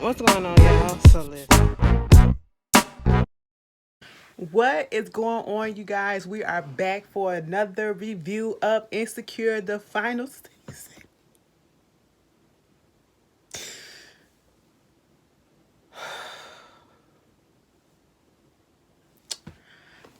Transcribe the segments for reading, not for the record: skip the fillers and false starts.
What's going on, y'all? So listen. What is going on, you guys? We are back for another review of Insecure, the final season.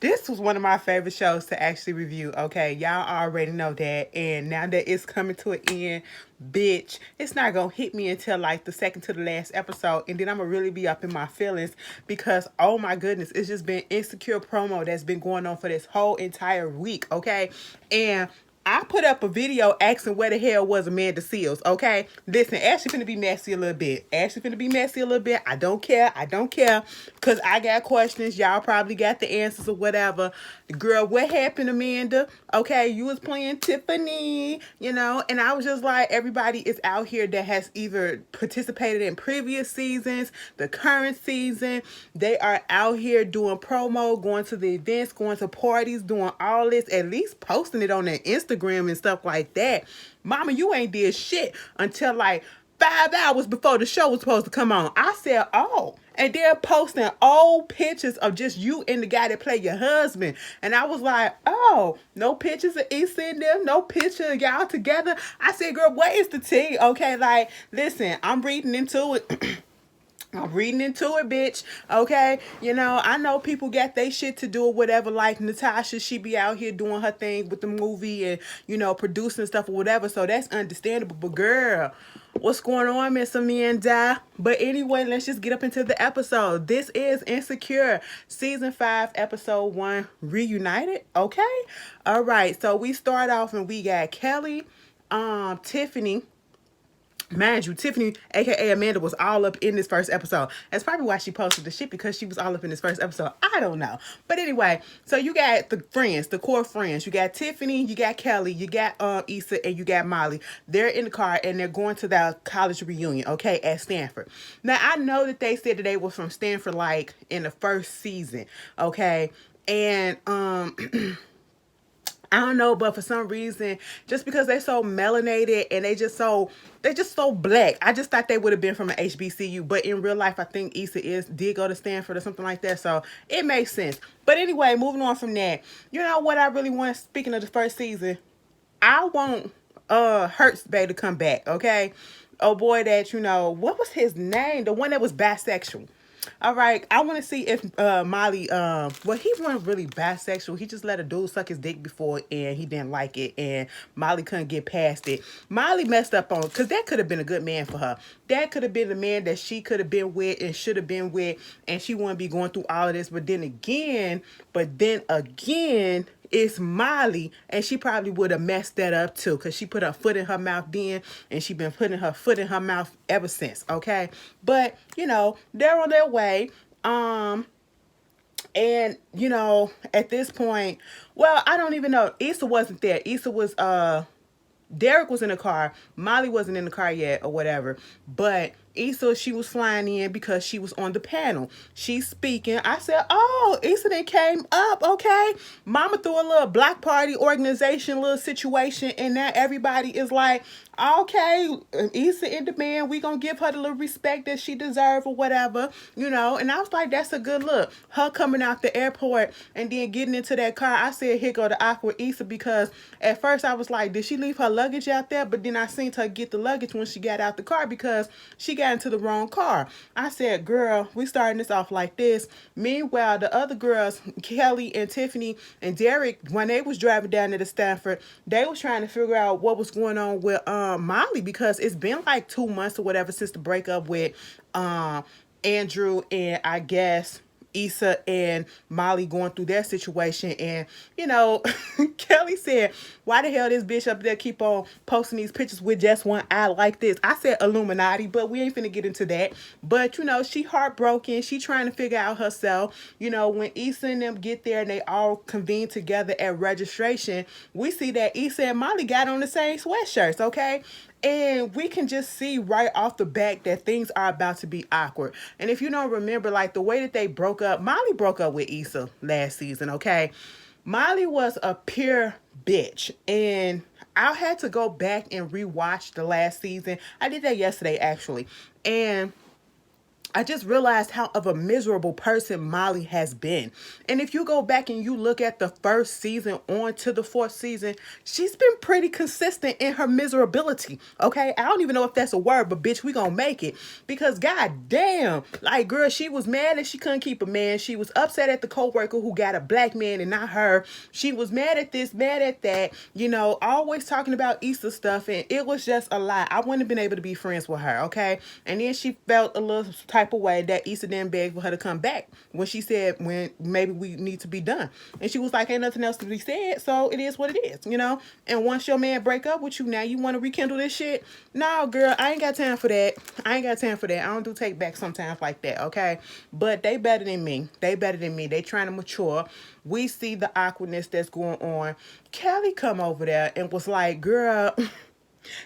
This was one of my favorite shows to actually review. Okay, y'all already know that. And now that it's coming to an end, bitch, it's not gonna hit me until like the second to the last episode. And then I'm gonna really be up in my feelings because, oh my goodness, it's just been insecure promo that's been going on for this whole entire week. Okay. And I put up a video asking where the hell was Amanda Seals, okay? Listen, Ashley finna be messy a little bit. Ashley finna be messy a little bit. I don't care. I don't care. Because I got questions. Y'all probably got the answers or whatever. Girl, what happened, Amanda? Okay, you was playing Tiffany, and I was just like, everybody is out here that has either participated in previous seasons, the current season. They are out here doing promo, going to the events, going to parties, doing all this, at least posting it on their Instagram and stuff like that. Mama, you ain't did shit until like 5 hours before the show was supposed to come on. I said, oh. And they're posting old pictures of just you and the guy that played your husband. And I was like, oh, no pictures of Issa and them, no picture of y'all together. I said, girl, what is the tea? Okay, like, listen, I'm reading into it. I'm reading into it, bitch. Okay, I know people got they shit to do or whatever. Like Natasha, she be out here doing her thing with the movie and producing stuff or whatever. So that's understandable. But girl, what's going on, Miss Amanda? But anyway, let's just get up into the episode. This is Insecure, season 5, episode 1, Reunited. Okay, all right. So we start off and we got Kelly, Tiffany. Mind you, Tiffany, aka Amanda, was all up in this first episode. That's probably why she posted the shit, because she was all up in this first episode. I don't know. But anyway, so you got the friends, the core friends. You got Tiffany, you got Kelly, you got Issa, and you got Molly. They're in the car and they're going to the college reunion, okay, at Stanford. Now, I know that they said that they were from Stanford, like, in the first season, okay? And, I don't know, but for some reason, just because they're so melanated and they're just so black. I just thought they would have been from an HBCU, but in real life, I think Issa did go to Stanford or something like that, so it makes sense. But anyway, moving on from that, you know what I really want? Speaking of the first season, I want Hurts Bay to come back. Okay, oh boy, that what was his name? The one that was bisexual. All right, I want to see if Molly, well, he wasn't really bisexual. He just let a dude suck his dick before and he didn't like it, and Molly couldn't get past it. Molly messed up on, because that could have been a good man for her. That could have been the man that she could have been with and should have been with, and she wouldn't be going through all of this. But then again, it's Molly, and she probably would have messed that up too, because she put her foot in her mouth then, and she been putting her foot in her mouth ever since. Okay, but they're on their way. And at this point, well, I don't even know. Issa wasn't there. Issa was Derek was in the car. Molly wasn't in the car yet or whatever. But Issa, she was flying in because she was on the panel. She's speaking. I said, oh, Issa then came up. Okay. Mama threw a little block party organization, little situation. And now everybody is like, okay, Issa in demand. We gonna give her the little respect that she deserves or whatever, And I was like, that's a good look. Her coming out the airport and then getting into that car. I said, here go the awkward Issa, because at first I was like, did she leave her luggage out there? But then I seen her get the luggage when she got out the car, because she got into the wrong car. I said, girl, we starting this off like this. Meanwhile, the other girls, Kelly and Tiffany and Derek, when they was driving down to the Stanford, they was trying to figure out what was going on with Molly, because it's been like 2 months or whatever since the breakup with Andrew, and I guess Issa and Molly going through their situation. And Kelly said, why the hell this bitch up there keep on posting these pictures with just one eye like this? I said Illuminati, but we ain't finna get into that. But she heartbroken. She trying to figure out herself. When Issa and them get there and they all convene together at registration, we see that Issa and Molly got on the same sweatshirts, okay? And we can just see right off the bat that things are about to be awkward. And if you don't remember, like, the way that they broke up, Molly broke up with Issa last season, okay? Molly was a pure bitch. And I had to go back and rewatch the last season. I did that yesterday, actually. And I just realized how of a miserable person Molly has been. And if you go back and you look at the first season on to the fourth season, she's been pretty consistent in her miserability. Okay? I don't even know if that's a word, but bitch, we gonna make it. Because god damn, like girl, she was mad that she couldn't keep a man. She was upset at the coworker who got a black man and not her. She was mad at this, mad at that, always talking about Easter stuff, and it was just a lot. I wouldn't have been able to be friends with her, okay? And then she felt a little type of way that Issa didn't beg for her to come back when she said when maybe we need to be done. And she was like, ain't nothing else to be said, so it is what it is. And once your man break up with you, now you want to rekindle this shit? No, girl, I ain't got time for that. I ain't got time for that. I don't do take back sometimes like that, okay? But they better than me. They better than me. They trying to mature. We see the awkwardness that's going on. Kelly come over there and was like, girl,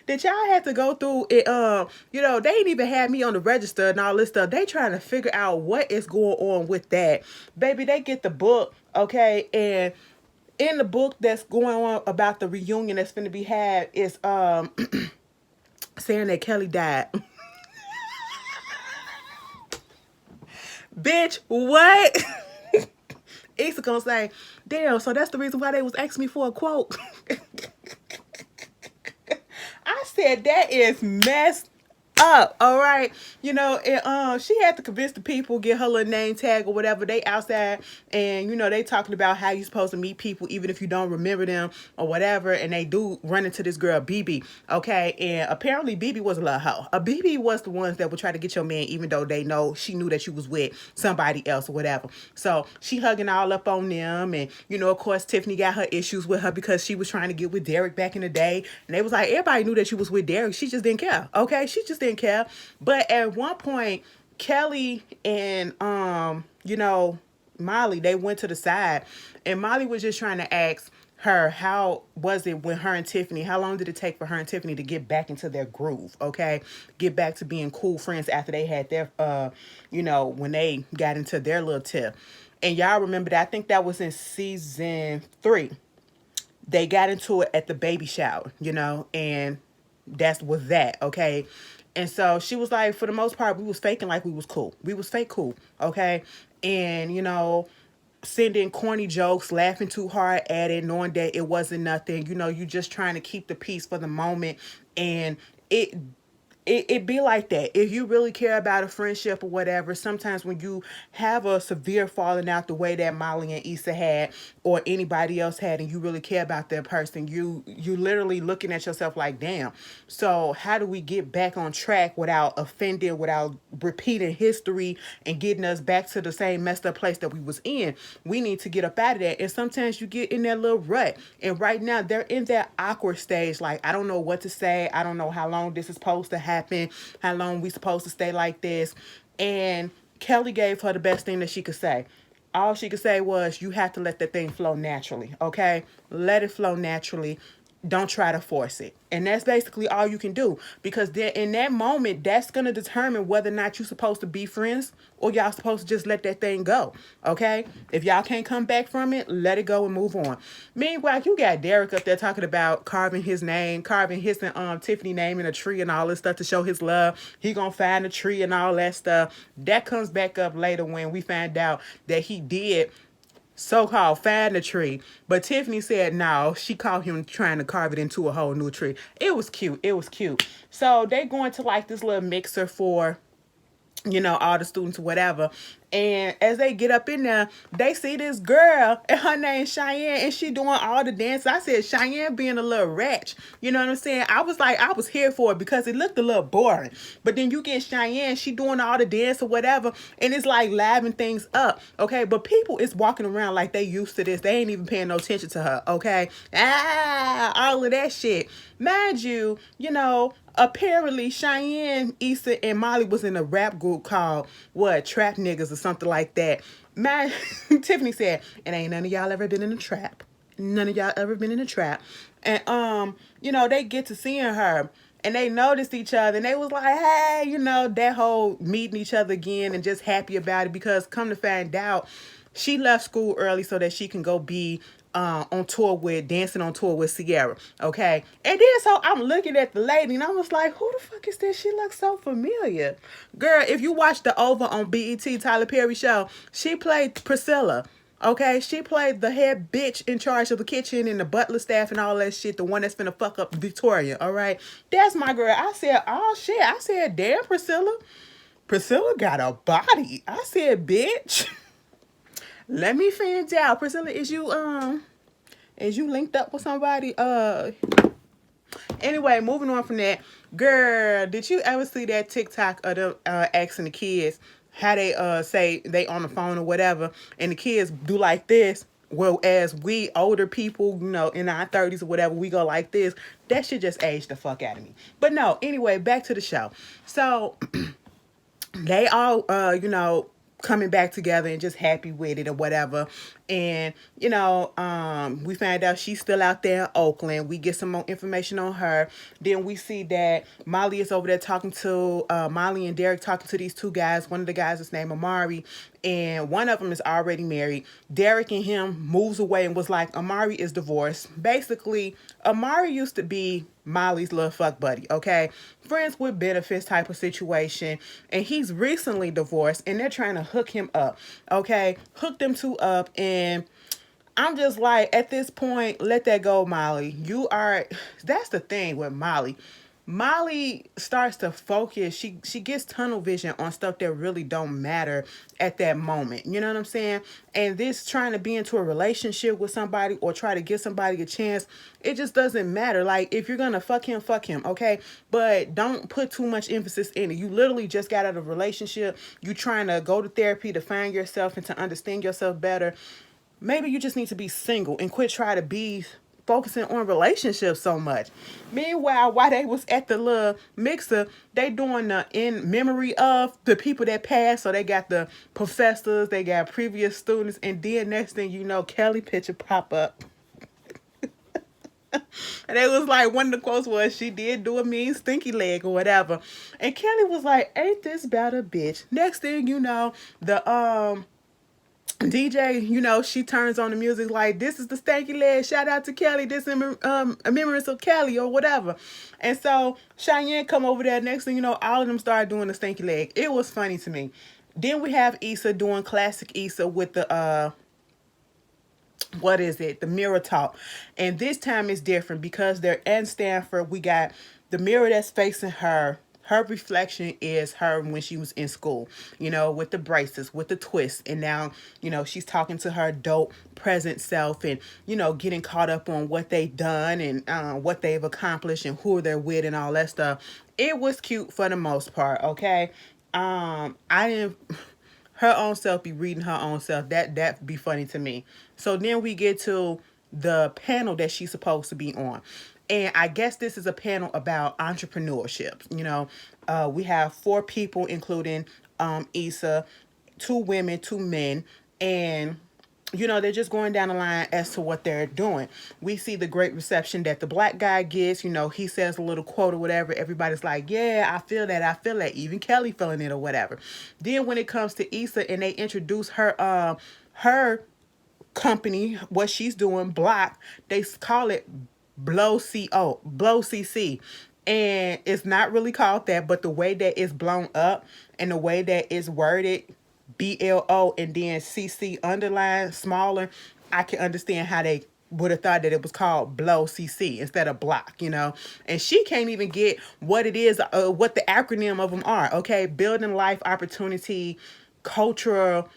did y'all have to go through it? They ain't even had me on the register and all this stuff. They trying to figure out what is going on with that. Baby, they get the book, okay? And in the book that's going on about the reunion that's finna be had is saying that Kelly died. Bitch, what? Issa gonna say, damn, so that's the reason why they was asking me for a quote. I said that is messed up, all right? She had to convince the people, get her little name tag or whatever. They outside and, they talking about how you supposed to meet people even if you don't remember them or whatever. And they do run into this girl, BB, okay? And apparently BB was a little hoe. BB was the ones that would try to get your man even though they know she knew that you was with somebody else or whatever. So she hugging all up on them. And, of course, Tiffany got her issues with her because she was trying to get with Derek back in the day. And they was like, everybody knew that she was with Derek. She just didn't care, okay? She just didn't care. But at one point, Kelly and Molly, they went to the side, and Molly was just trying to ask her, how was it when her and Tiffany, how long did it take for her and Tiffany to get back into their groove, okay? Get back to being cool friends after they had their when they got into their little tip. And y'all remember that, I think that was in season 3. They got into it at the baby shower, and that was that, okay? And so she was like, for the most part, we was faking like we was cool. We was fake cool, okay? And, sending corny jokes, laughing too hard at it, knowing that it wasn't nothing. You just trying to keep the peace for the moment. And it be like that. If you really care about a friendship or whatever, sometimes when you have a severe falling out the way that Molly and Issa had or anybody else had, and you really care about that person, you literally looking at yourself like, damn, so how do we get back on track without offending, without repeating history and getting us back to the same messed up place that we was in? We need to get up out of that. And sometimes you get in that little rut. And right now they're in that awkward stage. Like, I don't know what to say. I don't know how long this is supposed to happen, how long we supposed to stay like this. And Kelly gave her the best thing that she could say. All she could say was, you have to let that thing flow naturally, okay? Let it flow naturally. Don't try to force it. And that's basically all you can do, because then in that moment, that's going to determine whether or not you're supposed to be friends or y'all supposed to just let that thing go, okay? If y'all can't come back from it, let it go and move on. Meanwhile, you got Derek up there talking about carving his and Tiffany name in a tree and all this stuff to show his love. He gonna find a tree and all that stuff. That comes back up later when we find out that he did so-called find the tree, but Tiffany said no, she caught him trying to carve it into a whole new tree. It was cute. So they going to like this little mixer for all the students or whatever. And as they get up in there, they see this girl, and her name's Cheyenne, and she doing all the dances. I said, Cheyenne being a little wretch. You know what I'm saying? I was here for it because it looked a little boring. But then you get Cheyenne, she doing all the dance or whatever, and it's like livening things up, okay? But people is walking around like they used to this. They ain't even paying no attention to her, okay? All of that shit. Mind you, apparently Cheyenne, Issa, and Molly was in a rap group called, Trap Niggas or something like that. Tiffany said, and ain't none of y'all ever been in a trap. None of y'all ever been in a trap. And, they get to seeing her. And they noticed each other, and they was like, hey, that whole meeting each other again and just happy about it, because come to find out, She left school early so that she can go be on tour with dancing on tour with Sierra. Okay, and then so I'm looking at the lady and I was like, who the fuck is this? She looks so familiar. Girl, if you watch the Over on BET Tyler Perry show, she played Priscilla. Okay, she played the head bitch in charge of the kitchen and the butler staff and all that shit. The one that's finna fuck up Victoria. All right, that's my girl. I said, oh shit. I said, damn, Priscilla. Priscilla got a body. I said, bitch. Let me find out. Priscilla, is you linked up with somebody? Anyway, moving on from that. Girl, did you ever see that TikTok of them asking the kids how they say they on the phone or whatever, and the kids do like this? Well, as we older people, in our 30s or whatever, we go like this. That shit just aged the fuck out of me. But no, anyway, back to the show. So they all coming back together and just happy with it or whatever. And we find out she's still out there in Oakland. We get some more information on her. Then we see that Molly is over there talking to Molly and Derek talking to these two guys. One of the guys is named Amari, and one of them is already married. Derek and him moves away and was like, Amari is divorced. Basically, Amari used to be Molly's little fuck buddy, okay? Friends with benefits type of situation. And he's recently divorced and they're trying to hook him up, okay? Hook them two up, and I'm just like, at this point, let that go, Molly. That's the thing with Molly. Molly starts to focus. She gets tunnel vision on stuff that really don't matter at that moment. You know what I'm saying? And this trying to be into a relationship with somebody or try to give somebody a chance, it just doesn't matter. Like, if you're gonna fuck him, okay? But don't put too much emphasis in it. You literally just got out of a relationship. You trying to go to therapy to find yourself and to understand yourself better. Maybe you just need to be single and quit trying to be focusing on relationships so much. Meanwhile, while they was at the little mixer, they doing the in memory of the people that passed. So they got the professors, they got previous students, and then next thing you know, Kelly picture pop up. And it was like, one of the quotes was, she did do a mean stinky leg or whatever. And Kelly was like, ain't this about a bitch? Next thing you know, the DJ, she turns on the music like, this is the stanky leg, shout out to Kelly, this is a memories of Kelly or whatever. And so Cheyenne come over there, next thing you know, all of them started doing the stanky leg. It was funny to me. Then we have Issa doing classic Issa with the what is it? The mirror talk. And this time it's different because they're in Stanford. We got the mirror that's facing her. Her reflection is her when she was in school, with the braces, with the twists. And now, she's talking to her dope present self and, getting caught up on what they've done and what they've accomplished and who they're with and all that stuff. It was cute for the most part, okay? I didn't... Her own self be reading her own self. That be funny to me. So then we get to the panel that she's supposed to be on. And I guess this is a panel about entrepreneurship. We have 4 people, including Issa, 2 women, 2 men. And, they're just going down the line as to what they're doing. We see the great reception that the black guy gets. He says a little quote or whatever. Everybody's like, yeah, I feel that. Even Kelly feeling it or whatever. Then when it comes to Issa and they introduce her company, what she's doing, Block, they call it Blow CC. And it's not really called that, but the way that it's blown up and the way that it's worded, BLO and then CC underline smaller, I can understand how they would have thought that it was called Blow CC instead of Block, And she can't even get what it is, what the acronym of them are, okay? Building life opportunity, cultural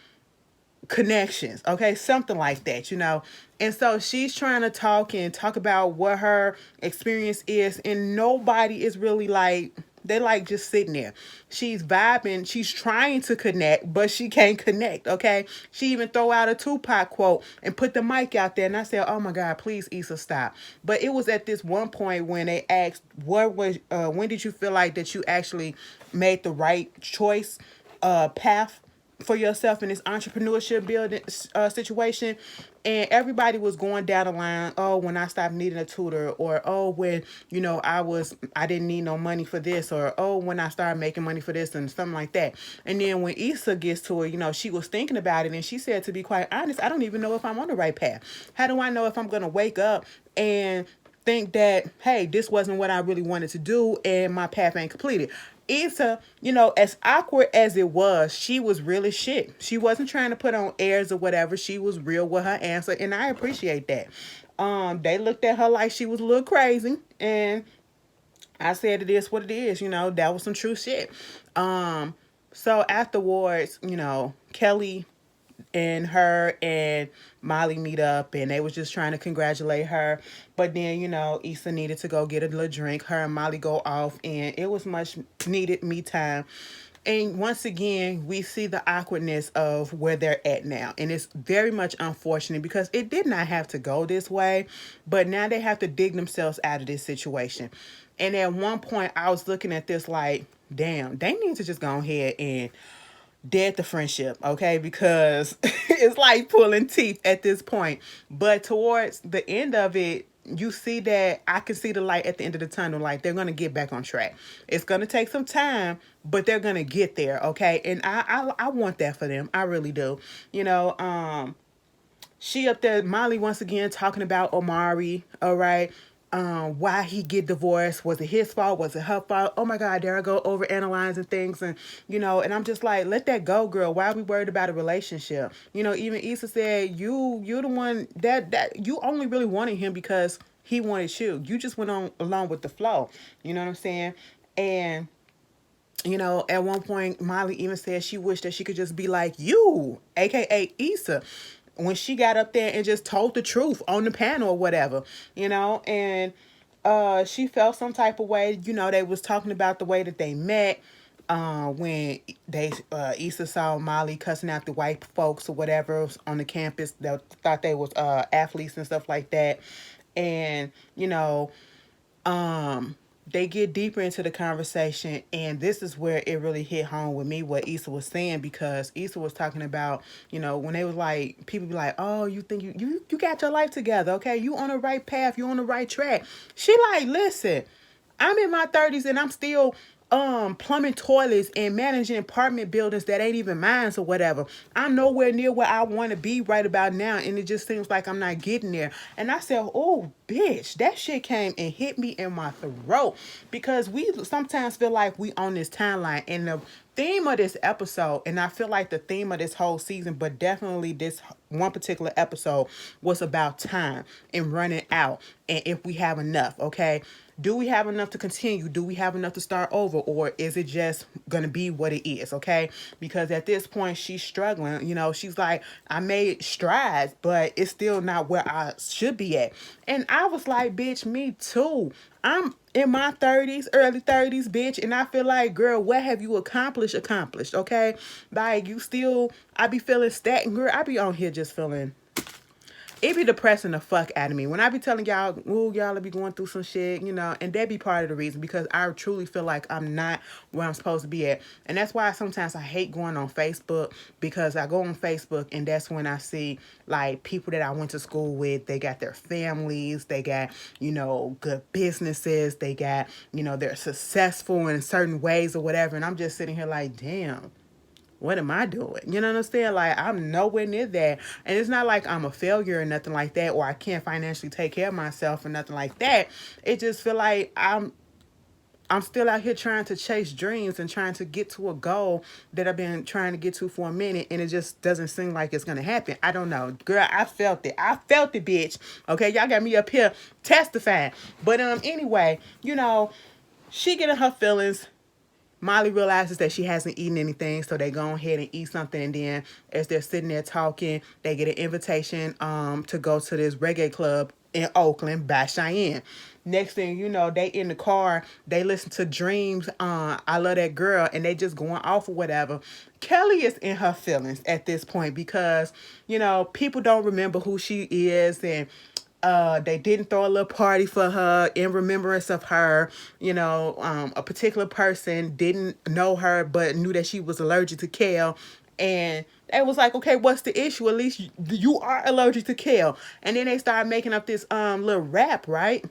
connections, okay? Something like that, And so she's trying to talk about what her experience is, and nobody is really like, they like just sitting there. She's vibing, she's trying to connect, but she can't connect, okay? She even throw out a Tupac quote and put the mic out there, and I said, oh my God, please, Issa, stop. But it was at this one point when they asked, when did you feel like that you actually made the right choice, path for yourself in this entrepreneurship building situation, and everybody was going down the line. Oh, when I stopped needing a tutor, or oh, when I didn't need no money for this, or oh, when I started making money for this and something like that. And then when Issa gets to it, she was thinking about it, and she said, to be quite honest, I don't even know if I'm on the right path. How do I know if I'm gonna wake up and think that, hey, this wasn't what I really wanted to do and my path ain't completed? Issa, as awkward as it was, she was really shit. She wasn't trying to put on airs or whatever. She was real with her answer, and I appreciate that. They looked at her like she was a little crazy, and I said it is what it is. That was some true shit. So afterwards, Kelly and her and Molly meet up, and they was just trying to congratulate her. But then, Issa needed to go get a little drink. Her and Molly go off, and it was much needed me time. And once again, we see the awkwardness of where they're at now. And it's very much unfortunate because it did not have to go this way. But now they have to dig themselves out of this situation. And at one point, I was looking at this like, damn, they need to just go ahead and dead the friendship, okay? Because it's like pulling teeth at this point. But towards the end of it, you see that I can see the light at the end of the tunnel. Like, they're gonna get back on track. It's gonna take some time, but they're gonna get there, okay? And I want that for them. I really do. She up there, Molly once again talking about Omari, all right? Why he get divorced. Was it his fault? Was it her fault? Oh my God, there I go over analyzing things, and I'm just like, let that go, girl. Why are we worried about a relationship? Even Issa said, you the one that you only really wanted him because he wanted you. You just went on along with the flow. You know what I'm saying? And at one point, Molly even said she wished that she could just be like you, aka Issa, when she got up there and just told the truth on the panel or whatever, and she felt some type of way. They was talking about the way that they met, when Issa saw Molly cussing out the white folks or whatever on the campus that thought they was athletes and stuff like that. And um they get deeper into the conversation, and this is where it really hit home with me what Issa was saying, because Issa was talking about, when they was like, people be like, oh, you think you got your life together, okay, you on the right path, you on the right track. She like, listen, I'm in my 30s and I'm still plumbing toilets and managing apartment buildings that ain't even mine or whatever. I'm nowhere near where I want to be right about now, and it just seems like I'm not getting there. And I said, oh bitch, that shit came and hit me in my throat, because we sometimes feel like we on this timeline, and the theme of this episode, and I feel like the theme of this whole season, but definitely this one particular episode, was about time and running out, and if we have enough, okay? Do we have enough to continue? Do we have enough to start over? Or is it just going to be what it is? Okay. Because at this point, she's struggling. She's like, I made strides, but it's still not where I should be at. And I was like, bitch, me too. I'm in my 30s, early 30s, bitch. And I feel like, girl, what have you accomplished? Okay. Like, I be feeling stagnant, girl. I be on here just feeling, it be depressing the fuck out of me when I be telling y'all, ooh, y'all be going through some shit, and that be part of the reason, because I truly feel like I'm not where I'm supposed to be at. And that's why sometimes I hate going on Facebook, because I go on Facebook and that's when I see like people that I went to school with, they got their families, they got, good businesses, they got, they're successful in certain ways or whatever. And I'm just sitting here like, damn, what am I doing? You know what I'm saying? Like, I'm nowhere near that. And it's not like I'm a failure or nothing like that, or I can't financially take care of myself or nothing like that. It just feel like I'm still out here trying to chase dreams and trying to get to a goal that I've been trying to get to for a minute, and it just doesn't seem like it's gonna happen. I don't know. Girl, I felt it. I felt it, bitch. Okay, y'all got me up here testifying. But anyway, she getting her feelings. Molly realizes that she hasn't eaten anything, so they go ahead and eat something. And then, as they're sitting there talking, they get an invitation to go to this reggae club in Oakland by Cheyenne. Next thing you know, they in the car, they listen to Dreams, I Love That Girl, and they just going off or whatever. Kelly is in her feelings at this point because, people don't remember who she is, and they didn't throw a little party for her in remembrance of her. A particular person didn't know her but knew that she was allergic to kale, And they was like, okay, what's the issue? At least you are allergic to kale. And then they started making up this little rap, right?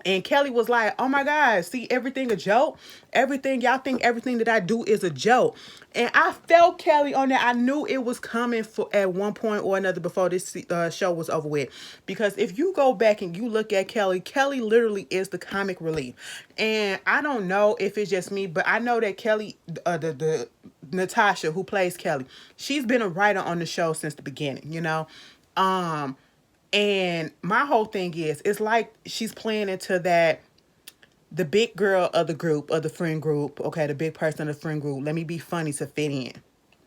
And Kelly was like, oh my God, see everything a joke? Everything, y'all think everything that I do is a joke. And I felt Kelly on that. I knew it was coming for at one point or another before this show was over with. Because if you go back and you look at Kelly, Kelly literally is the comic relief. And I don't know if it's just me, but I know that Kelly, the Natasha who plays Kelly, she's been a writer on the show since the beginning, you know? Um, and my whole thing is, it's like she's playing into that the big girl of the group, of the friend group, okay, the big person of the friend group. Let me be funny to fit in.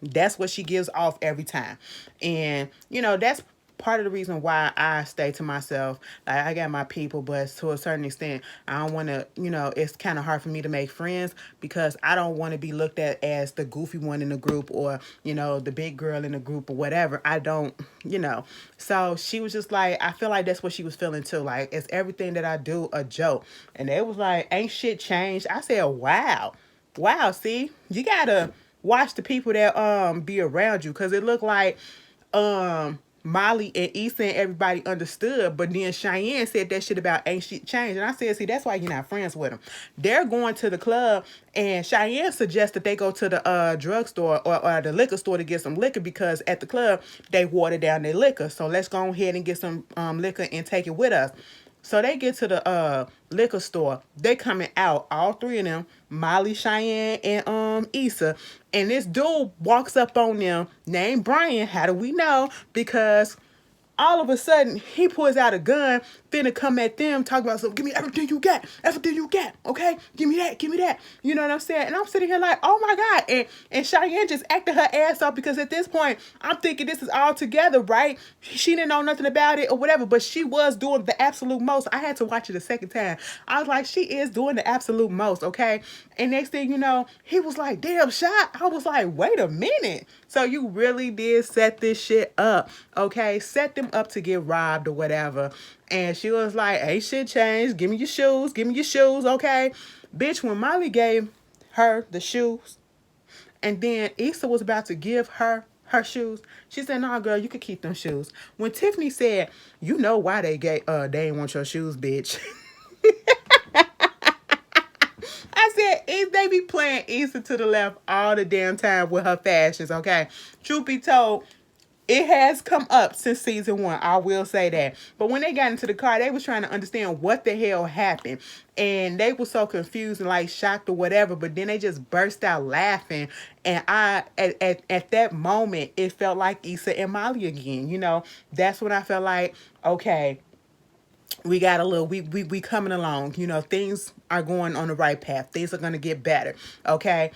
That's what she gives off every time. And, you know, that's part of the reason why I stay to myself. Like, I got my people, but to a certain extent, I don't want to, you know, it's kind of hard for me to make friends because I don't want to be looked at as the goofy one in the group or, you know, the big girl in the group or whatever. I don't, you know. So she was just like, I feel like that's what she was feeling too. Like, it's everything that I do a joke. And they was like, ain't shit changed. I said, wow. Wow, see, you gotta watch the people that be around you, because it looked like Molly and Issa and everybody understood, but then Cheyenne said that shit about ain't shit changed. And I said, see, that's why you're not friends with them. They're going to the club, and Cheyenne suggests that they go to the drugstore or the liquor store to get some liquor, because at the club they water down their liquor. So let's go ahead and get some liquor and take it with us. So they get to the liquor store. They coming out, all three of them, Molly, Cheyenne, and Issa. And this dude walks up on them, named Brian. How do we know? Because all of a sudden he pulls out a gun, finna come at them, talking about, so give me everything you got, okay? Give me that. You know what I'm saying? And I'm sitting here like, oh my God. And Cheyenne just acted her ass off, because at this point, I'm thinking this is all together, right? She didn't know nothing about it or whatever, but she was doing the absolute most. I had to watch it a second time. I was like, she is doing the absolute most, okay? And next thing you know, he was like, damn, shot. I was like, wait a minute. So you really did set this shit up, okay? Set them up to get robbed or whatever. And she was like, ain't shit changed. Give me your shoes, okay? Bitch, when Molly gave her the shoes, and then Issa was about to give her shoes, she said, nah, girl, you could keep them shoes. When Tiffany said, you know why they ain't want your shoes, bitch. I said, they be playing Issa to the left all the damn time with her fashions, okay? Truth be told, it has come up since season 1. I will say that. But when they got into the car, they was trying to understand what the hell happened. And they were so confused and like shocked or whatever. But then they just burst out laughing. And at that moment, it felt like Issa and Molly again. You know, that's when I felt like, okay, we got a little, we coming along. You know, things are going on the right path. Things are going to get better. Okay.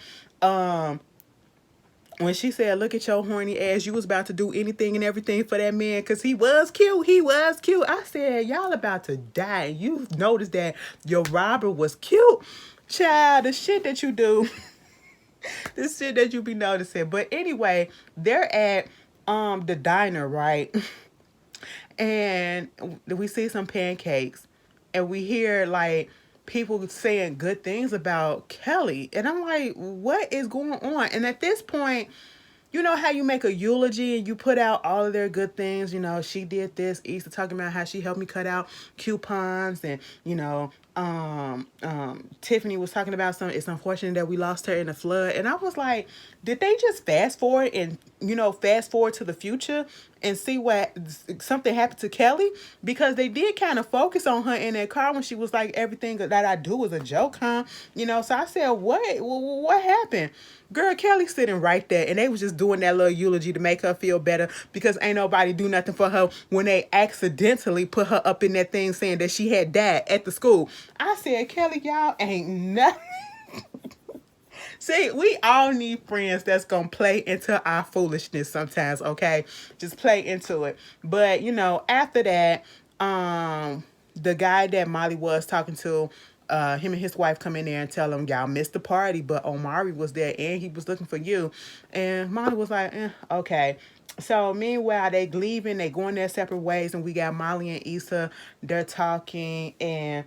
When she said, look at your horny ass, you was about to do anything and everything for that man because he was cute. He was cute. I said, y'all about to die. You noticed that your robber was cute. Child, the shit that you do, the shit that you be noticing. But anyway, they're at the diner, right? And we see some pancakes, and we hear like people saying good things about Kelly, and I'm like, what is going on? And at this point, you know how you make a eulogy and you put out all of their good things. You know, she did this. Issa talking about how she helped me cut out coupons, and you know, Tiffany was talking about some. It's unfortunate that we lost her in the flood, and I was like, did they just fast forward and fast forward to the future and see what something happened to Kelly? Because they did kind of focus on her in that car when she was like, everything that I do was a joke, huh? You know, so I said, what happened? Girl, Kelly's sitting right there, and they was just doing that little eulogy to make her feel better, because ain't nobody do nothing for her when they accidentally put her up in that thing saying that she had died at the school. I said, Kelly, y'all ain't nothing. See, we all need friends that's going to play into our foolishness sometimes, okay? Just play into it. But, after that, the guy that Molly was talking to, him and his wife come in there and tell him, y'all missed the party, but Omari was there and he was looking for you. And Molly was like, okay. So meanwhile, they leaving, they going their separate ways, and we got Molly and Issa, they're talking, and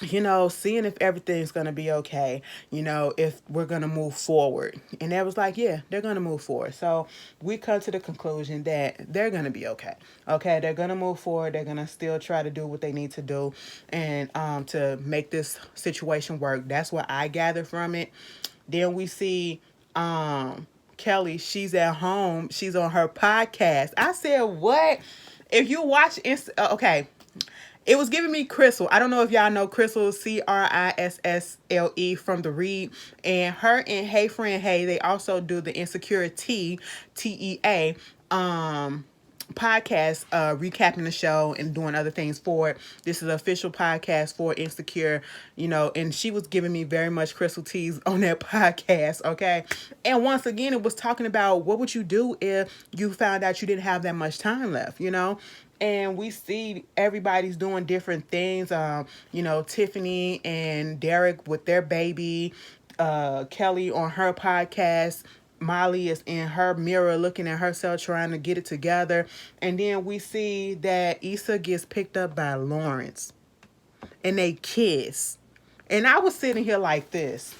seeing if everything's going to be okay, if we're going to move forward. And that was like, yeah, they're going to move forward. So we come to the conclusion that they're going to be okay. Okay, they're going to move forward. They're going to still try to do what they need to do and to make this situation work. That's what I gather from it. Then we see Kelly, she's at home. She's on her podcast. I said, what? If you watch, okay, it was giving me Crystal. I don't know if y'all know Crystal, Crissle, from the Read. And her and Hey Friend Hey, they also do the Insecurity, TEA, podcast, recapping the show and doing other things for it. This is an official podcast for Insecure, and she was giving me very much Crystal T's on that podcast, okay? And once again, it was talking about what would you do if you found out you didn't have that much time left, And we see everybody's doing different things. Tiffany and Derek with their baby, Kelly on her podcast, Molly is in her mirror looking at herself trying to get it together. And then we see that Issa gets picked up by Lawrence and they kiss. And I was sitting here like this.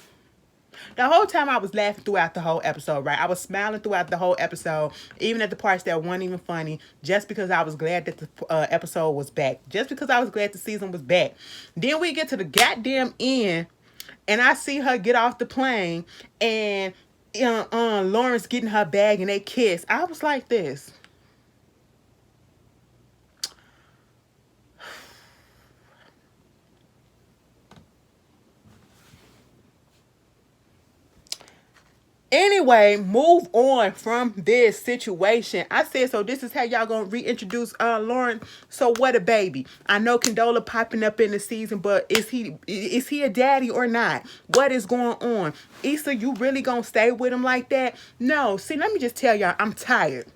The whole time I was laughing throughout the whole episode, right? I was smiling throughout the whole episode, even at the parts that weren't even funny, just because I was glad that the episode was back. Just because I was glad the season was back. Then we get to the goddamn end, and I see her get off the plane, and Lawrence getting her bag, and they kiss. I was like this. Anyway, move on from this situation. I said, so this is how y'all gonna reintroduce Lauren. So what a baby. I know Condola popping up in the season, but is he a daddy or not? What is going on? Issa, you really gonna stay with him like that? No. See, let me just tell y'all, I'm tired.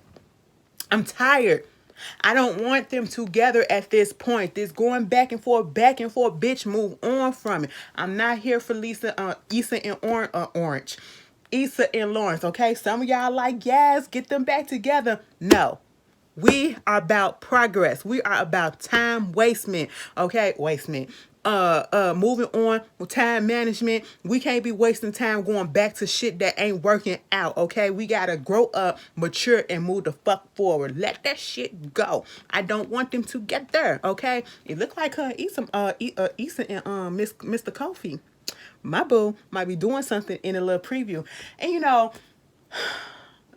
I'm tired. I don't want them together at this point. This going back and forth, bitch, move on from it. I'm not here for Issa and Orange. Issa and Lawrence, okay? Some of y'all like, yes, get them back together. No. We are about progress. We are about time wastement, okay? Wastement. Moving on with time management. We can't be wasting time going back to shit that ain't working out, okay? We gotta grow up, mature, and move the fuck forward. Let that shit go. I don't want them to get there, okay? It look like Issa and Mr. Kofi, my boo, might be doing something in a little preview. And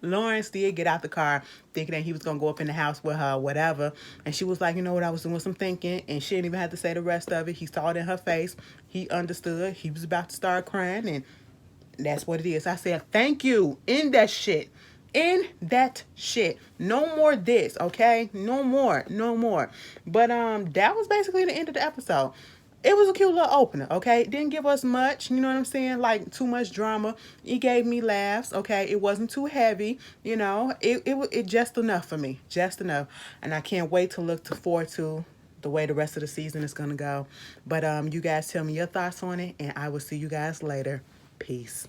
Lawrence did get out the car thinking that he was going to go up in the house with her, whatever. And she was like, you know what, I was doing some thinking. And she didn't even have to say the rest of it. He saw it in her face. He understood. He was about to start crying. And that's what it is. I said, thank you. In that shit. In that shit. No more this, okay? No more. No more. But that was basically the end of the episode. It was a cute little opener, okay? It didn't give us much, you know what I'm saying? Like, too much drama. It gave me laughs, okay? It wasn't too heavy, It just enough for me. Just enough. And I can't wait to look forward to the way the rest of the season is going to go. But you guys tell me your thoughts on it, and I will see you guys later. Peace.